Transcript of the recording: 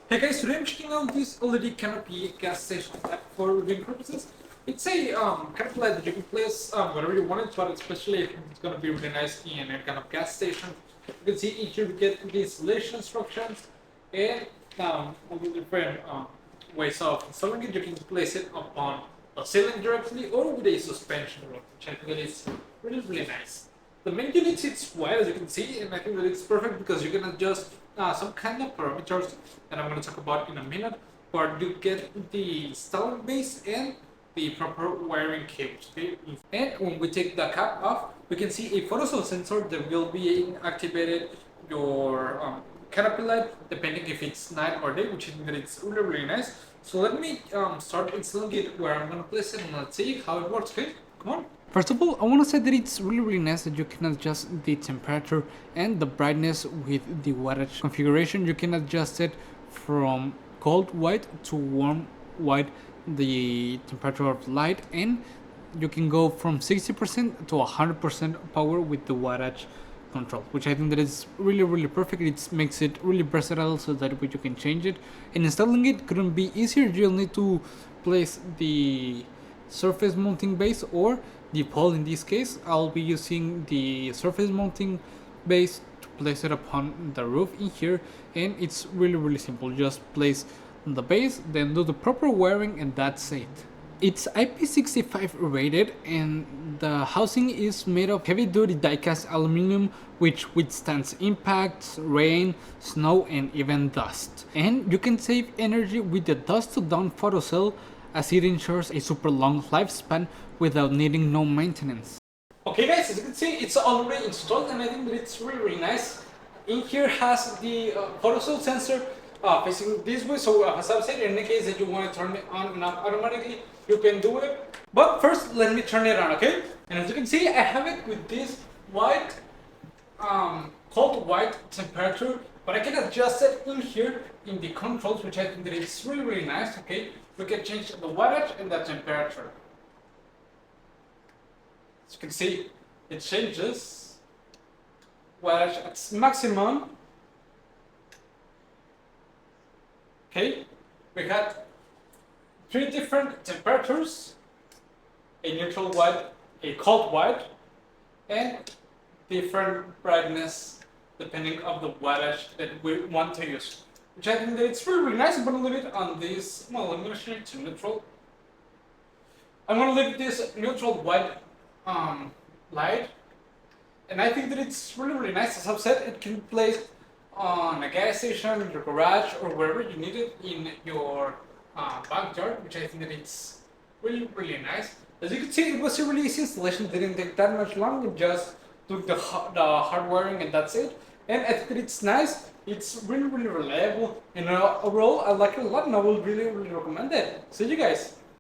Hey guys, today I'm checking out this LED Canopy gas station app for reviewing purposes. It's a canopy light that you can place wherever you want it, but especially if it's going to be really nice in a kind of gas station. You can see here we get the installation instructions and all the different ways of installing it. You can place it upon a ceiling directly or with a suspension rod, which I think is really nice. The main unit sits wide, as you can see, and I think that it's perfect because you can adjust some kind of parameters that I'm going to talk about in a minute, but you get the installing base and the proper wiring cables. Okay? And when we take the cap off, we can see a photocell sensor that will be activated your canopy light, depending if it's night or day, which I think that it's really nice. So let me start installing it where I'm going to place it, and let's see how it works. Okay, come on. First of all, I want to say that it's really nice that you can adjust the temperature and the brightness with the wattage configuration. You can adjust it from cold white to warm white, the temperature of light, and you can go from 60% to 100% power with the wattage control, which I think that is really perfect. It makes it really versatile so that way you can change it, and installing it couldn't be easier. You'll need to place the surface mounting base or the pole. In this case, I'll be using the surface mounting base to place it upon the roof in here, and it's really simple. Just place the base, then do the proper wiring, and that's it. It's IP65 rated, and the housing is made of heavy duty die-cast aluminum which withstands impacts, rain, snow, and even dust. And you can save energy with the dusk-to-dawn photocell, as it ensures a super long lifespan without needing no maintenance. Okay guys, as you can see, it's already installed and I think that it's really nice. In here has the photocell sensor facing this way, so as I've said, in the case that you want to turn it on and off automatically, you can do it. But first, let me turn it on, okay? And as you can see, I have it with this white, cold white temperature, but I can adjust it in here in the controls, which I think that it's really nice, okay? We can change the wattage and the temperature. As you can see, it changes wattage at maximum. Okay, we had 3 different temperatures: a neutral white, a cold white, and different brightness depending on the wattage that we want to use. Which I think that it's really nice. I'm going to leave it on this, well, I'm going to change it to neutral. I'm going to leave this neutral white light, and I think that it's really nice. As I've said, it can be placed on a gas station, in your garage, or wherever you need it in your backyard, which I think that it's really nice. As you can see, it was a really easy installation. It didn't take that much long. It just took the hard wiring and that's it. And I think that it's nice. It's really reliable, and overall I like it a lot, and I will really recommend it. See you guys.